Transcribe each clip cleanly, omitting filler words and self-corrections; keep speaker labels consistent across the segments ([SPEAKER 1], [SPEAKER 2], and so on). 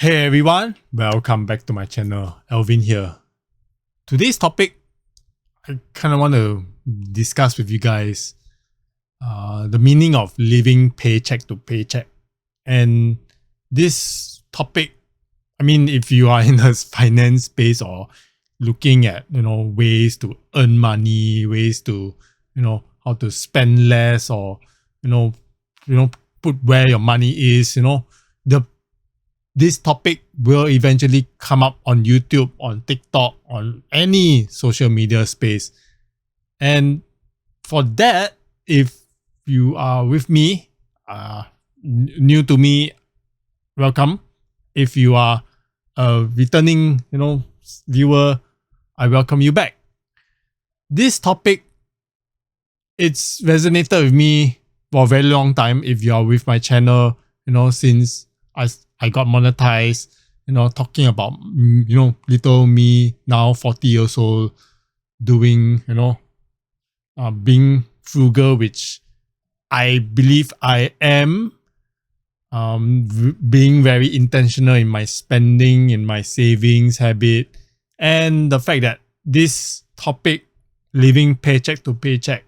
[SPEAKER 1] Hey everyone, welcome back to my channel. Alvin here. Today's topic, I kind of want to discuss with you guys the meaning of living paycheck to paycheck. And this topic, I mean, if you are in the finance space or looking at, ways to earn money, ways to, how to spend less or, put where your money is, this topic will eventually come up on YouTube, on TikTok, on any social media space. And for that, if you are with me, new to me, welcome. If you are a returning, viewer, I welcome you back. This topic, it's resonated with me for a very long time. If you are with my channel, since I got monetized, talking about, little me now 40 years old, doing, being frugal, which I believe I am, being very intentional in my spending, in my savings habit, and the fact that this topic, living paycheck to paycheck,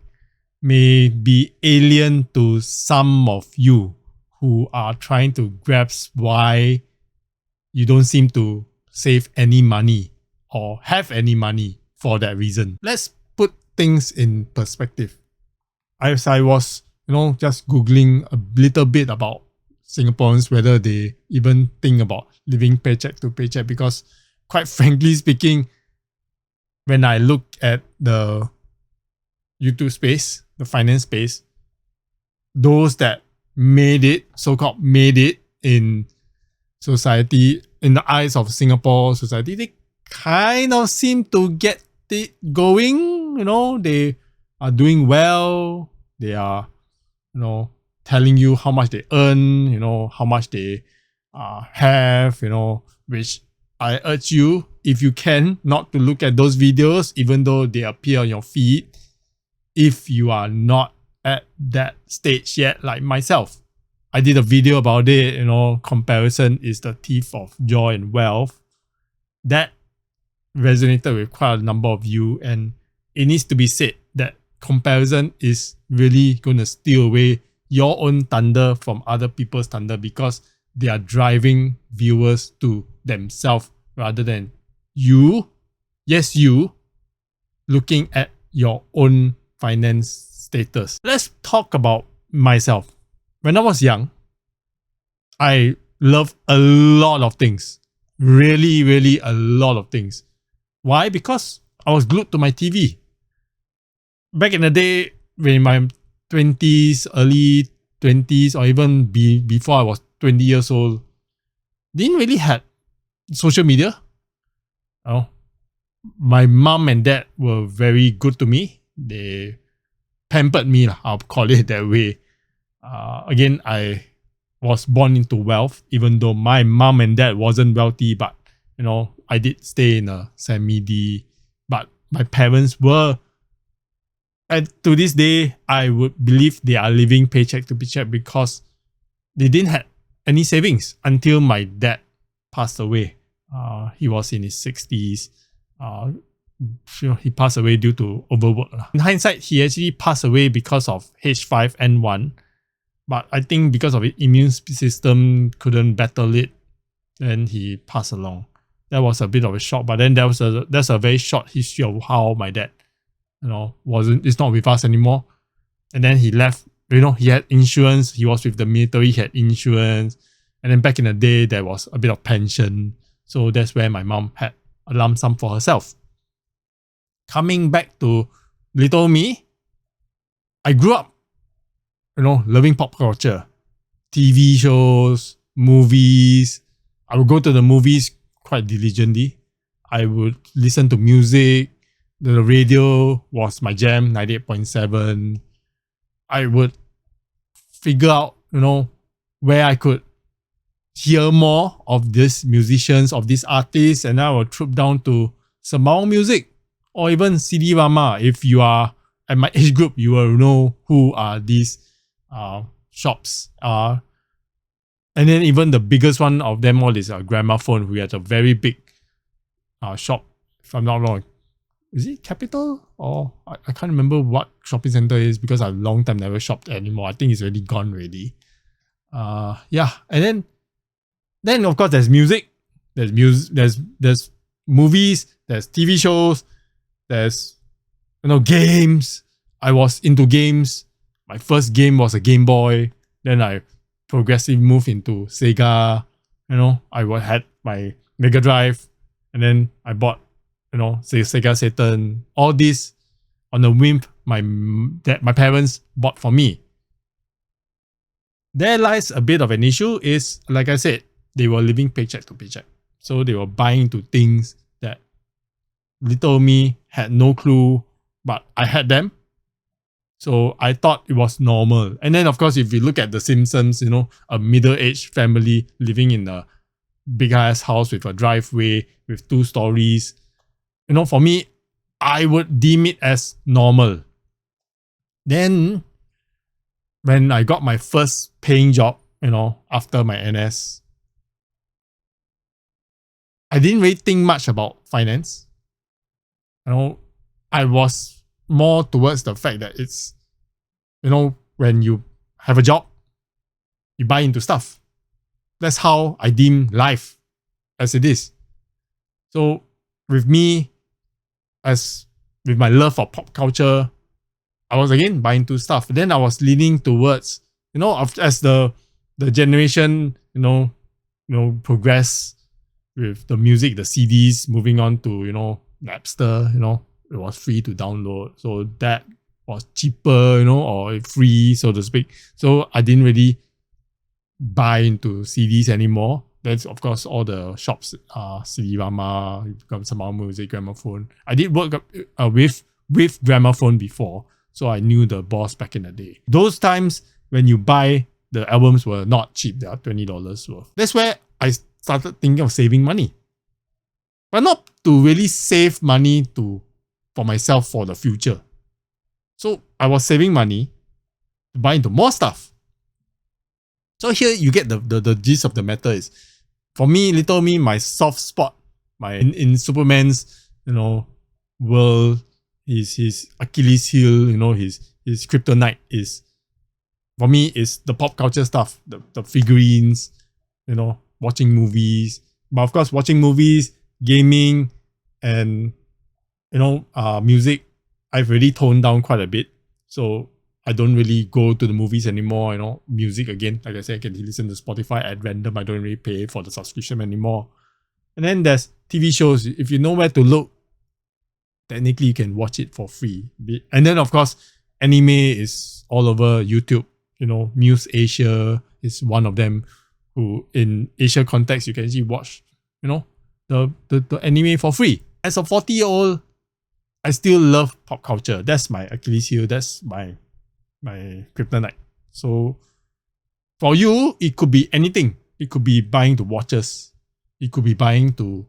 [SPEAKER 1] may be alien to some of you who are trying to grasp why you don't seem to save any money or have any money for that reason. Let's put things in perspective. As I was, just Googling a little bit about Singaporeans, whether they even think about living paycheck to paycheck, because quite frankly speaking, when I look at the YouTube space, the finance space, those that made it, so-called made it in society, in the eyes of Singapore society, they kind of seem to get it going. They are doing well. They are, telling you how much they earn, how much they have, which I urge you, if you can, not to look at those videos, even though they appear on your feed, if you are not at that stage yet, like myself. I did a video about it, comparison is the thief of joy and wealth. That resonated with quite a number of you, and it needs to be said that comparison is really going to steal away your own thunder from other people's thunder, because they are driving viewers to themselves rather than you, yes you, looking at your own finance status. Let's talk about myself. When I was young, I loved a lot of things. Really, really a lot of things. Why? Because I was glued to my TV. Back in the day, when in my 20s, early 20s, or even before I was 20 years old, didn't really have social media. My mom and dad were very good to me. They pampered me, I'll call it that way. Again, I was born into wealth, even though my mom and dad wasn't wealthy, but I did stay in a semi-D. But my parents were, and to this day, I would believe they are living paycheck to paycheck, because they didn't have any savings until my dad passed away. He was in his 60s. He passed away due to overwork. In hindsight, he actually passed away because of H5N1. But I think because of his immune system couldn't battle it, then he passed along. That was a bit of a shock. But then that's a very short history of how my dad, it's not with us anymore. And then he left. He had insurance. He was with the military. He had insurance. And then back in the day, there was a bit of pension. So that's where my mom had a lump sum for herself. Coming back to little me, I grew up, loving pop culture, TV shows, movies. I would go to the movies quite diligently. I would listen to music. The radio was my jam, 98.7. I would figure out, where I could hear more of these musicians, of these artists, and I would troop down to Sembawang Music or even CD Rama. If you are at my age group, you will know who are these shops. And then even the biggest one of them all is a gramophone, who has a very big shop, if I'm not wrong. Is it Capital? Or I can't remember what shopping center it is because I've long time never shopped anymore. I think it's already gone already. Yeah. And then of course there's music. There's movies, there's TV shows, there's games. I was into games. My first game was a Game Boy. Then I progressively moved into Sega. I had my Mega Drive, and then I bought, Sega Saturn. All this on a whim my parents bought for me. There lies a bit of an issue is, like I said, they were living paycheck to paycheck. So they were buying into things that little me had no clue, but I had them. So I thought it was normal. And then of course, if you look at The Simpsons, a middle-aged family living in a big ass house with a driveway with 2 stories, for me, I would deem it as normal. Then when I got my first paying job, after my NS, I didn't really think much about finance. I was more towards the fact that it's, when you have a job, you buy into stuff. That's how I deem life as it is. So with me, as with my love for pop culture, I was again buying into stuff. Then I was leaning towards, as the generation, progress with the music, the CDs, moving on to, Napster, it was free to download. So that was cheaper, or free, so to speak. So I didn't really buy into CDs anymore. That's of course all the shops, CD Rama, Sembawang Music, Gramophone. I did work with Gramophone before, so I knew the boss back in the day. Those times when you buy, the albums were not cheap. They are $20 worth. That's where I started thinking of saving money. But not to really save money for myself for the future. So I was saving money to buy into more stuff. So here you get the gist of the matter is, for me, little me, my soft spot, in Superman's, world, his Achilles heel, his kryptonite is, for me, is the pop culture stuff, the figurines, watching movies. But of course, watching movies, gaming, and music, I've really toned down quite a bit. So I don't really go to the movies anymore. Music, again, like I said, I can listen to Spotify at random. I don't really pay for the subscription anymore. And then there's TV shows. If you know where to look, technically you can watch it for free. And then of course, anime is all over YouTube. Muse Asia is one of them, who in Asia context, you can actually watch, the anime for free. As a 40-year-old, I still love pop culture. That's my Achilles heel. That's my kryptonite. So for you, it could be anything. It could be buying to watches. It could be buying to,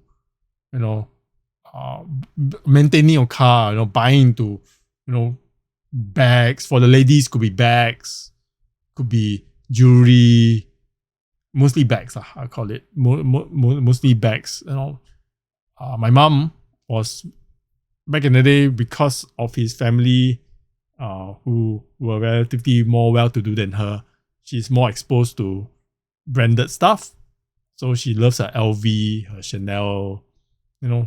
[SPEAKER 1] maintaining your car, buying to, bags. For the ladies, could be bags, could be jewelry, mostly bags, I call it. Mostly bags. My mom was, back in the day, because of his family, who were relatively more well-to-do than her, she's more exposed to branded stuff. So she loves her LV, her Chanel.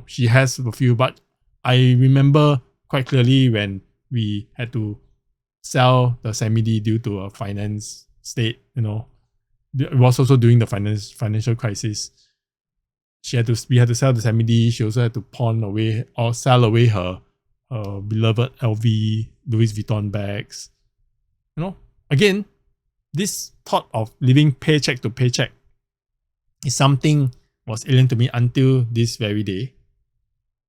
[SPEAKER 1] She has a few, but I remember quite clearly when we had to sell the Samidi due to a finance state. It was also during the financial crisis. We had to sell the Samidi. She also had to pawn away or sell away her beloved LV, Louis Vuitton bags. Again, this thought of living paycheck to paycheck is something was alien to me until this very day,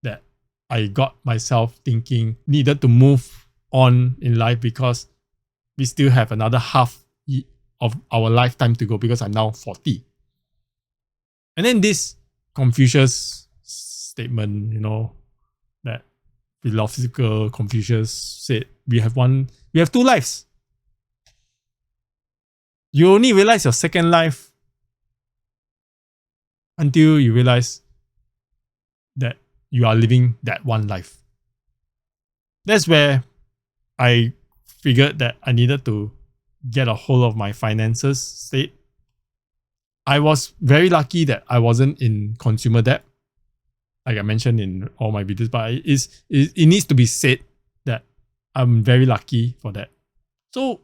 [SPEAKER 1] that I got myself thinking needed to move on in life, because we still have another half of our lifetime to go, because I'm now 40. And then this Confucius statement, that philosophical Confucius said, we have 2 lives. You only realize your second life until you realize that you are living that one life. That's where I figured that I needed to get a hold of my finances state. I was very lucky that I wasn't in consumer debt, like I mentioned in all my videos, but it needs to be said that I'm very lucky for that. So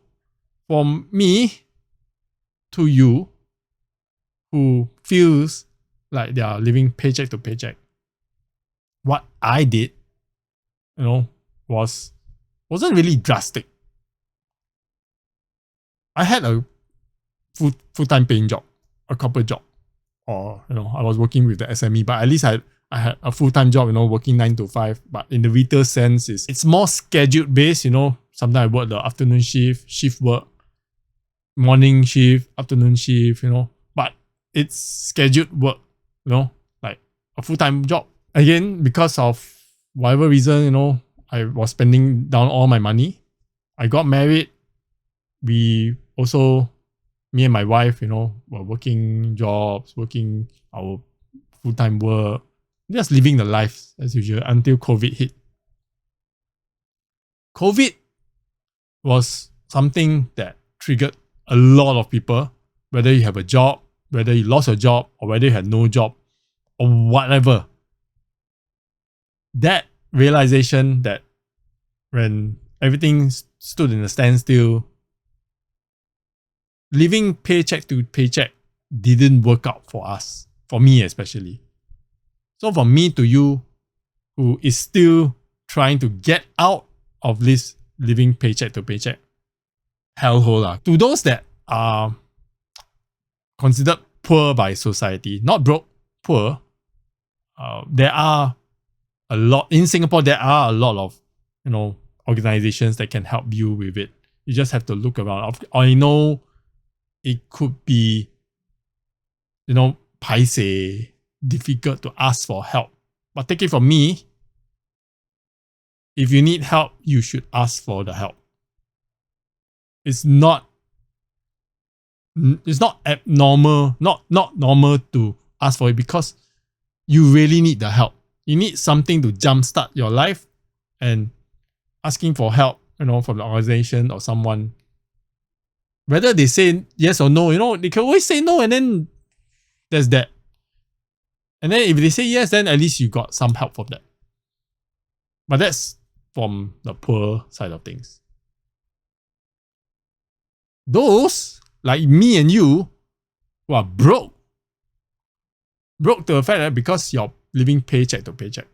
[SPEAKER 1] from me to you who feels like they are living paycheck to paycheck, what I did, wasn't really drastic. I had a full-time paying job, a corporate job, or I was working with the SME, but at least I had a full-time job, working 9 to 5. But in the retail sense, it's more scheduled based, Sometimes I work the afternoon shift work, morning shift, afternoon shift, But it's scheduled work, like a full-time job. Again, because of whatever reason, I was spending down all my money. I got married. We also, me and my wife, were working jobs, working our full-time work, just living the life as usual until COVID hit. COVID was something that triggered a lot of people, whether you have a job, whether you lost a job, or whether you had no job, or whatever. That realization that when everything stood in a standstill, living paycheck to paycheck didn't work out for us, for me especially. So from me to you, who is still trying to get out of this living paycheck to paycheck hellhole, to those that are considered poor by society, not broke, poor, there are a lot, in Singapore, there are a lot of, organizations that can help you with it. You just have to look around. I know it could be, paiseh, difficult to ask for help. But take it from me, if you need help, you should ask for the help. It's not abnormal, not normal to ask for it because you really need the help. You need something to jumpstart your life, and asking for help, from the organization or someone, whether they say yes or no, they can always say no, and then there's that. And then if they say yes, then at least you got some help from that. But that's from the poor side of things. Those like me and you who are broke to the fact that because you're living paycheck to paycheck,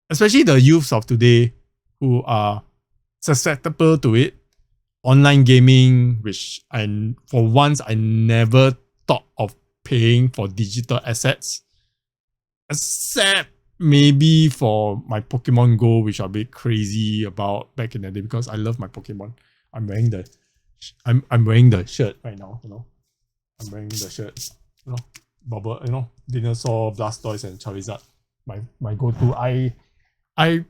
[SPEAKER 1] especially the youths of today who are susceptible to it, online gaming, which for once I never thought of paying for digital assets, except maybe for my Pokemon Go, which I'm a bit crazy about back in the day because I love my Pokemon. I'm wearing the shirt right now, I'm wearing the shirt, Bubble, Dinosaur, Blastoise, and Charizard. My go-to. I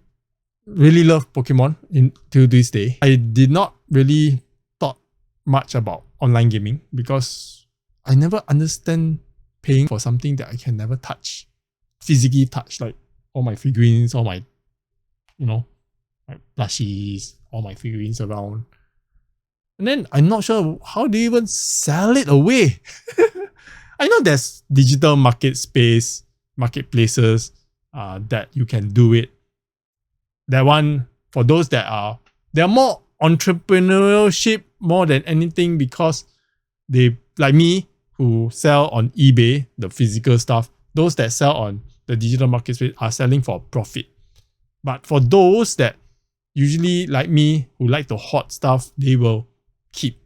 [SPEAKER 1] really love Pokemon till this day. I did not really thought much about online gaming because I never understand paying for something that I can never touch, physically touch, like all my figurines, all my, my plushies, all my figurines around. And then I'm not sure how do you even sell it away. I know there's digital marketplaces that you can do it. That one, for those they're more entrepreneurship more than anything because they, like me, who sell on eBay, the physical stuff, those that sell on the digital marketplace are selling for profit. But for those that usually like me, who like to hoard stuff, they will keep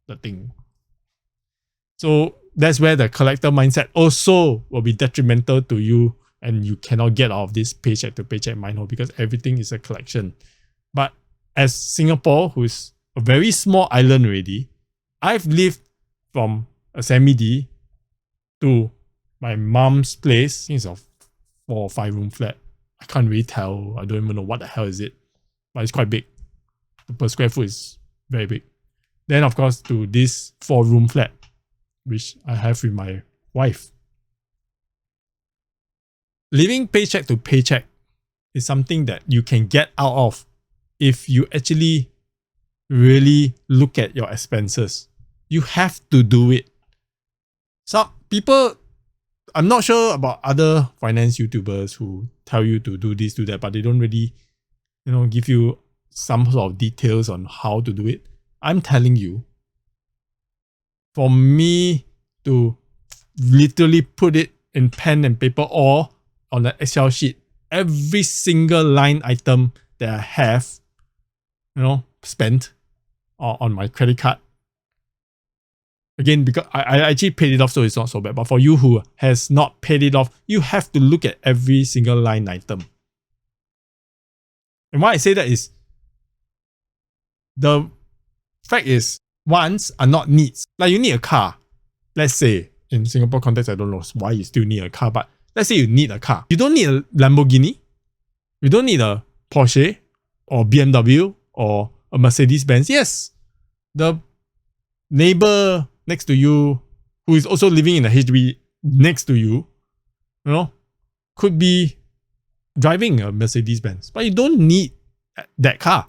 [SPEAKER 1] the thing. So that's where the collector mindset also will be detrimental to you, and you cannot get out of this paycheck to paycheck mindset because everything is a collection. But as Singapore, who's a very small island already, I've lived from a semi-D to my mom's place. I think it's a 4 or 5 room flat. I can't really tell. I don't even know what the hell is it, but it's quite big. The per square foot is very big. Then of course to this 4 room flat, which I have with my wife. living paycheck to paycheck is something that you can get out of if you actually really look at your expenses. You have to do it. Some people, I'm not sure about other finance YouTubers who tell you to do this, do that, but they don't really, give you some sort of details on how to do it. I'm telling you, for me to literally put it in pen and paper or on an Excel sheet, every single line item that I have, spent or on my credit card. Again, because I actually paid it off, so it's not so bad. But for you who has not paid it off, you have to look at every single line item. And why I say that is, the fact is, wants are not needs. Like you need a car. Let's say, in Singapore context, I don't know why you still need a car, but let's say you need a car. You don't need a Lamborghini. You don't need a Porsche or BMW or a Mercedes-Benz. Yes, the neighbor next to you who is also living in a HDB next to you, could be driving a Mercedes-Benz, but you don't need that car.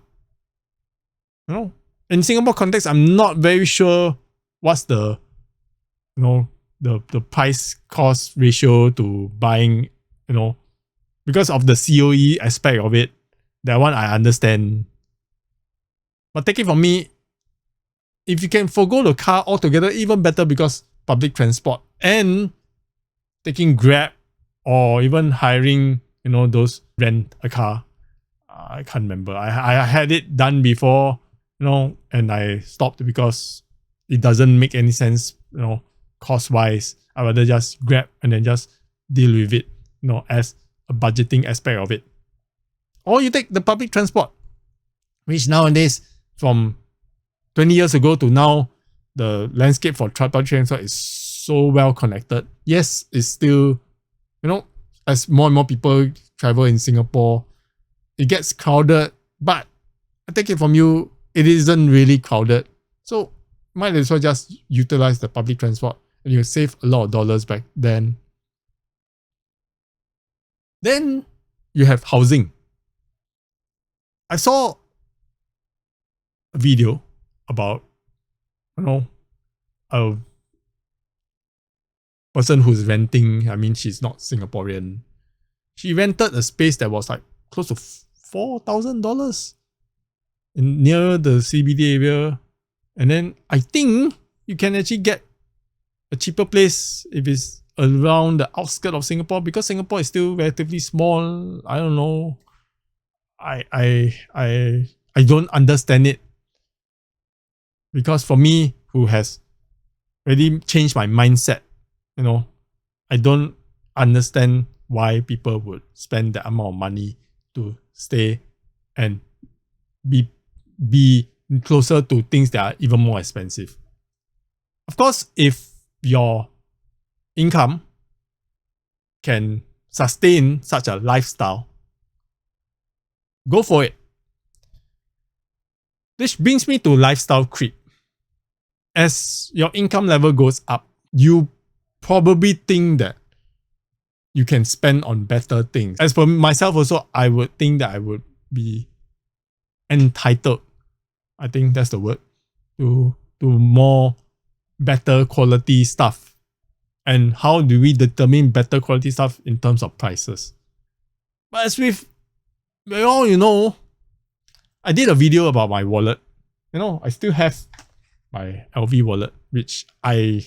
[SPEAKER 1] In Singapore context, I'm not very sure what's the price cost ratio to buying, because of the COE aspect of it. That one I understand. But take it from me, if you can forgo the car altogether, even better, because public transport and taking Grab or even hiring, those rent a car. I can't remember. I had it done before, and I stopped because it doesn't make any sense, cost wise. I rather just grab and then just deal with it, as a budgeting aspect of it. Or you take the public transport, which nowadays, from 20 years ago to now, the landscape for public transport is so well connected. Yes, it's still, as more and more people travel in Singapore, it gets crowded, but I take it from you, it isn't really crowded. So might as well just utilize the public transport and you save a lot of dollars back then. Then you have housing. I saw a video about, a person who's renting. I mean, she's not Singaporean. She rented a space that was like close to $4,000 near the CBD area. And then I think you can actually get a cheaper place if it's around the outskirts of Singapore, because Singapore is still relatively small. I don't know. I don't understand it. Because for me, who has already changed my mindset, I don't understand why people would spend that amount of money to stay and be closer to things that are even more expensive. Of course, if your income can sustain such a lifestyle, go for it. This brings me to lifestyle creep. As your income level goes up, you probably think that you can spend on better things. As for myself also, I would think that I would be entitled, I think that's the word, to more better quality stuff. And how do we determine better quality stuff in terms of prices? But as with all I did a video about my wallet. I still have my LV wallet, which I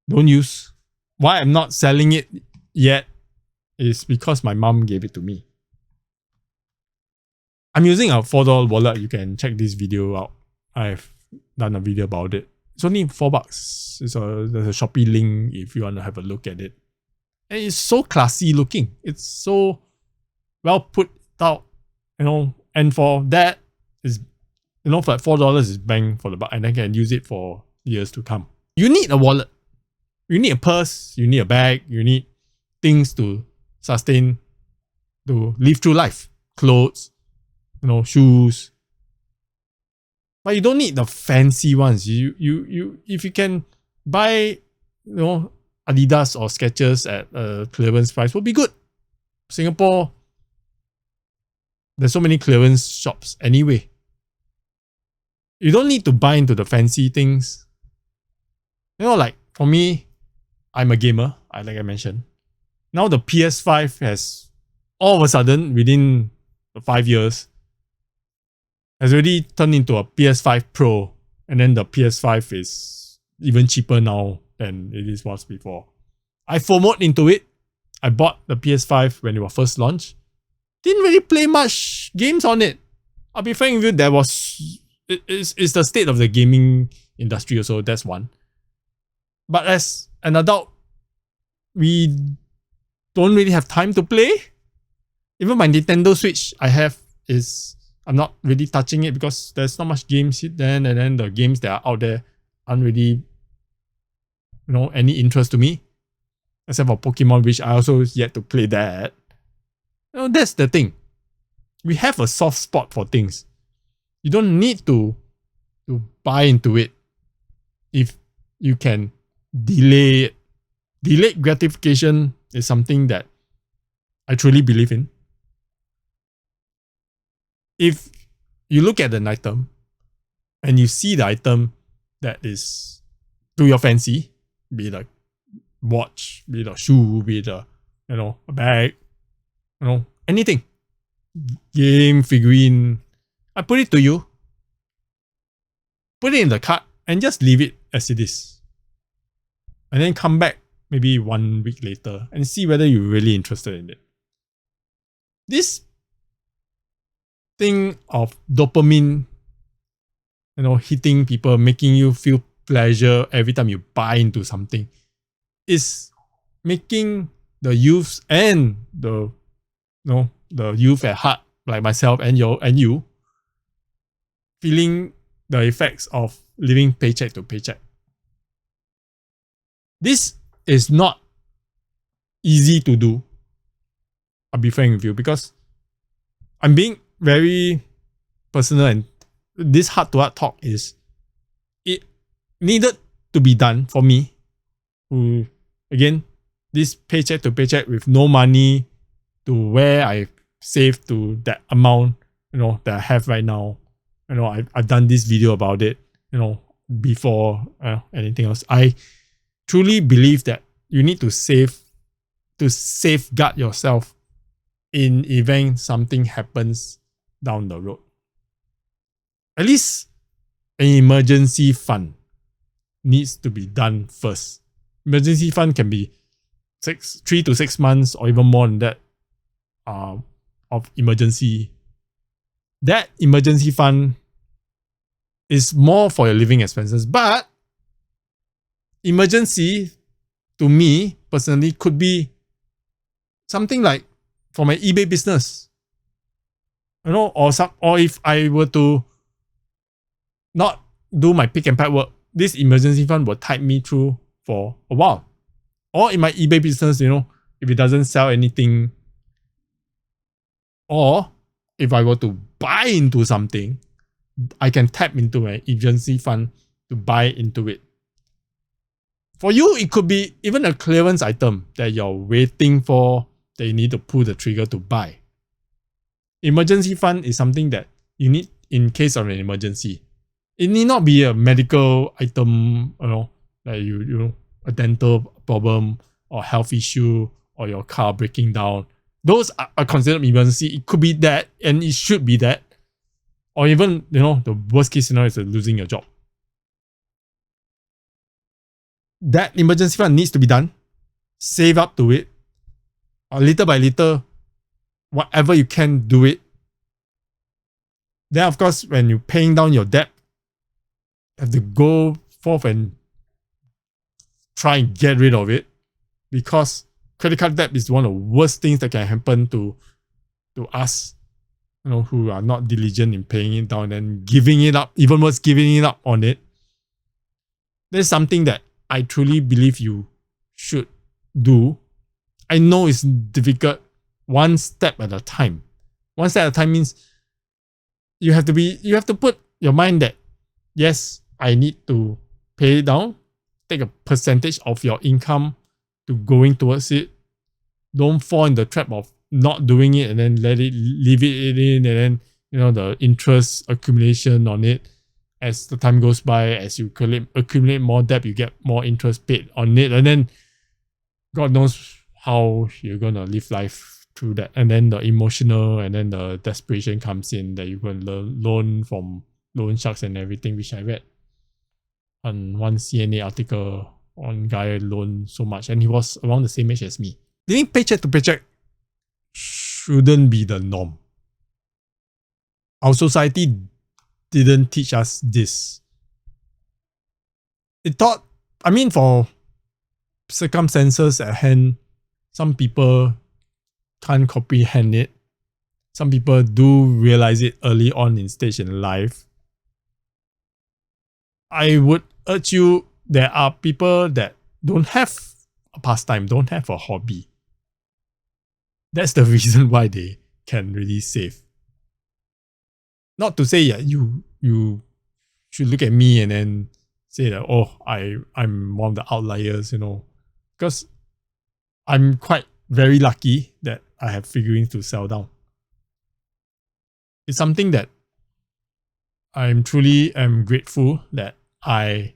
[SPEAKER 1] don't use. Why I'm not selling it yet is because my mom gave it to me. I'm using a $4 wallet. You can check this video out. I've done a video about it. It's only $4. There's a Shopee link if you want to have a look at it. And it's so classy looking. It's so well put out, and for that is, for like $4 is bang for the buck, and I can use it for years to come. You need a wallet. You need a purse. You need a bag. You need things to sustain, to live through life. Clothes, shoes. But you don't need the fancy ones. You if you can buy, Adidas or Skechers at a clearance price would be good. Singapore, there's so many clearance shops anyway. You don't need to buy into the fancy things. You know, like for me, I'm a gamer, like I mentioned. Now the PS5 has all of a sudden, within the 5 years, has already turned into a PS5 Pro. And then the PS5 is even cheaper now than it was before. I FOMO'd into it. I bought the PS5 when it was first launched. Didn't really play much games on it. I'll be frank with you, it's the state of the gaming industry also, that's one. But as an adult, we don't really have time to play. Even my Nintendo Switch I'm not really touching it because there's not much games then, and then the games that are out there aren't really, any interest to me. Except for Pokemon, which I also yet to play that. That's the thing. We have a soft spot for things. You don't need to buy into it if you can delay it. Delayed gratification is something that I truly believe in. If you look at an item and you see the item that is to your fancy, be it a watch, be it a shoe, be it a bag, anything, game, figurine, I put it to you, put it in the cart and just leave it as it is. And then come back maybe 1 week later and see whether you're really interested in it. This thing of dopamine, hitting people, making you feel pleasure every time you buy into something, is making the youths and the youth at heart, like myself and you, feeling the effects of living paycheck to paycheck. This is not easy to do. I'll be frank with you because I'm being very personal, and this heart-to-heart talk is, it needed to be done for me, who, again, this paycheck to paycheck with no money to where I save to that amount, that I have right now. I've done this video about it, before anything else. I truly believe that you need to save to safeguard yourself in event something happens down the road. At least an emergency fund needs to be done first. Emergency fund can be 3 to 6 months or even more than that of emergency. That emergency fund is more for your living expenses, but emergency to me personally could be something like for my eBay business, or if I were to not do my pick and pack work, this emergency fund will tide me through for a while. Or in my eBay business, if it doesn't sell anything, or if I were to buy into something, I can tap into my emergency fund to buy into it. For you, it could be even a clearance item that you're waiting for, that you need to pull the trigger to buy. Emergency fund is something that you need in case of an emergency. It need not be a medical item, like a dental problem or health issue or your car breaking down. Those are considered emergency. It could be that, and it should be that. Or even, the worst case scenario is losing your job. That emergency fund needs to be done. Save up to it. Little by little, whatever you can, do it. Then, of course, when you're paying down your debt, you have to go forth and try and get rid of it, because credit card debt is one of the worst things that can happen to us, who are not diligent in paying it down and giving it up, even worse, giving it up on it. There's something that I truly believe you should do. I know it's difficult, one step at a time. One step at a time means you have to put your mind that, yes, I need to pay it down, take a percentage of your income to going towards it. Don't fall in the trap of not doing it and then leave it in, and then the interest accumulation on it. As the time goes by, as you accumulate more debt, you get more interest paid on it, and then God knows how you're gonna live life through that. And then the emotional and then the desperation comes in, that you're gonna loan from loan sharks and everything, which I read on one CNA article. One guy loaned so much, and he was around the same age as me. Living paycheck to paycheck shouldn't be the norm. Our society didn't teach us this. It taught, for circumstances at hand, some people can't comprehend it. Some people do realize it early on in stage in life. I would urge you, there are people that don't have a pastime, don't have a hobby. That's the reason why they can really save. Not to say you should look at me and then say that, oh, I'm one of the outliers, because I'm quite very lucky that I have figurines to sell down. It's something that I'm truly am grateful that I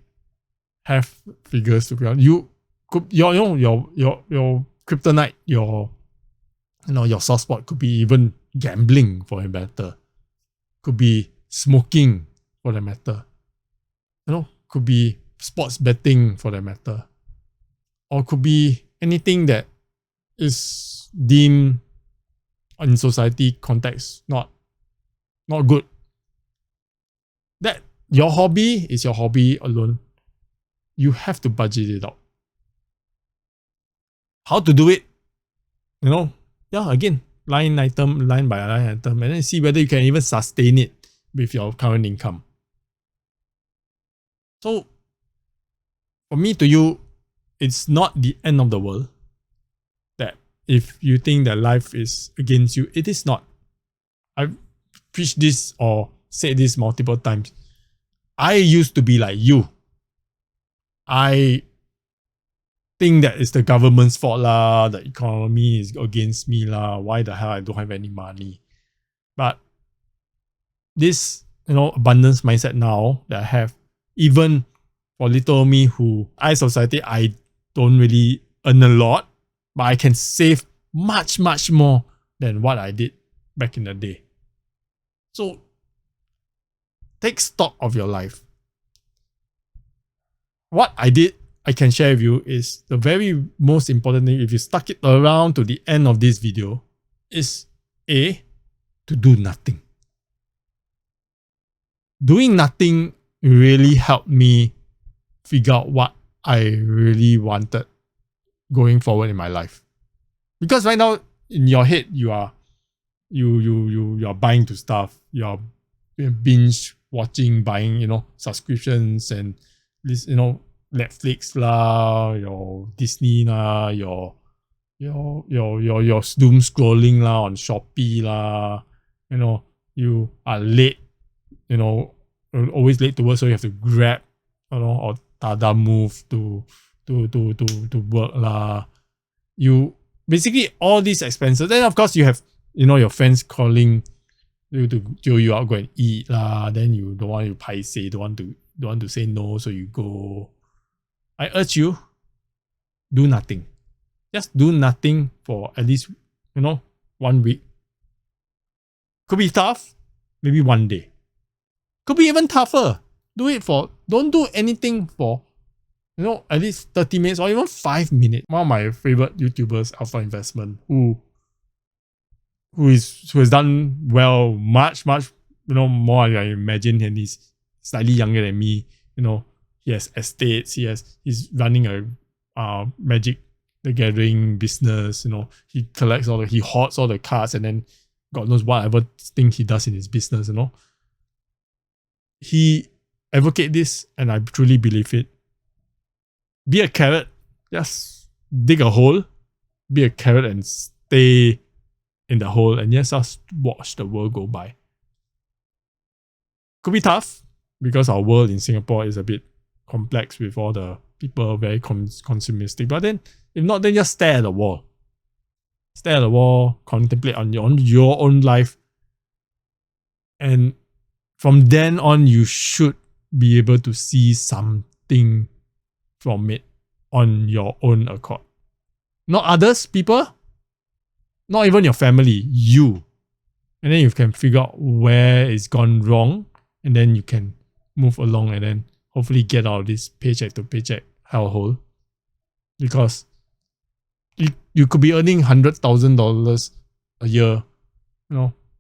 [SPEAKER 1] have figures to build. You could your kryptonite, your soft spot could be even gambling for that matter. Could be smoking for that matter. Could be sports betting for that matter. Or could be anything that is deemed in society context not good. That your hobby is your hobby alone. You have to budget it out. How to do it? Again, line by line item, and then see whether you can even sustain it with your current income. So, for me to you, it's not the end of the world. That if you think that life is against you, it is not. I've preached this or said this multiple times. I used to be like you. I think that it's the government's fault lah, the economy is against me lah, why the hell I don't have any money. But this, abundance mindset now that I have, even for little me who, as society, I don't really earn a lot, but I can save much, much more than what I did back in the day. So, take stock of your life. What I did, I can share with you, is the very most important thing. If you stuck it around to the end of this video, is A, to do nothing. Doing nothing really helped me figure out what I really wanted going forward in my life. Because right now in your head you are buying to stuff, you are binge watching, buying subscriptions and this Netflix lah, your Disney lah, your doom scrolling lah on Shopee lah, you are late, always late to work, so you have to grab, or Tada move to work lah. You basically all these expenses. Then of course you have your friends calling you to joe you out, go and eat lah. Then you don't want to paiseh, don't want to say no, so you go. I urge you, do nothing. Just do nothing for at least 1 week. Could be tough, maybe one day. Could be even tougher. Don't do anything for at least 30 minutes or even 5 minutes. One of my favorite YouTubers, Alpha Investment, who has done well, much more than I imagine, and he's slightly younger than me. He has estates, he's running a Magic the Gathering business, he collects he hoards all the cards, and then God knows whatever thing he does in his business, He advocate this, and I truly believe it. Be a carrot, just dig a hole, be a carrot and stay in the hole, and just watch the world go by. Could be tough, because our world in Singapore is a bit complex with all the people very consumeristic, but then If not, then just stare at the wall. Stare at the wall, contemplate on your own life. And from then on, you should be able to see something from it on your own accord. Not others, people, not even your family, you. And then you can figure out where it's gone wrong, and then you can move along and then hopefully get out of this paycheck to paycheck hellhole. Because you could be earning $100,000 a year,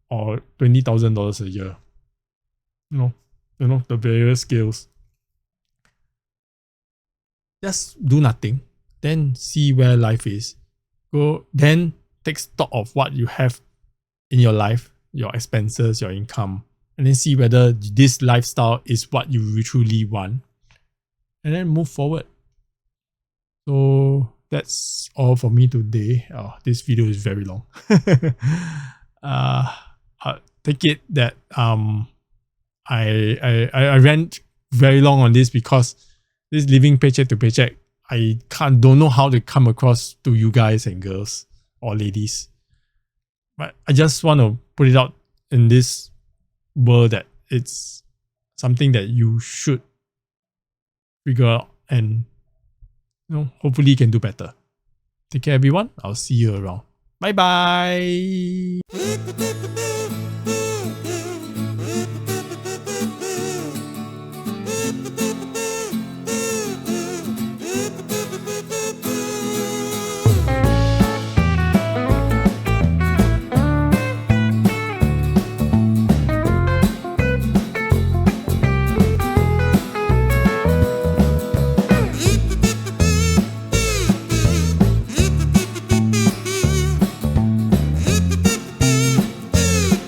[SPEAKER 1] or $20,000 a year. The various scales. Just do nothing, then see where life is. Then take stock of what you have in your life, your expenses, your income, and then see whether this lifestyle is what you truly want, and then move forward. So that's all for me today. This video is very long. Take it that I rant very long on this because this living paycheck to paycheck, I don't know how to come across to you guys and girls or ladies. But I just want to put it out in this world that it's something that you should figure out and hopefully you can do better. Take care everyone. I'll see you around. Bye bye.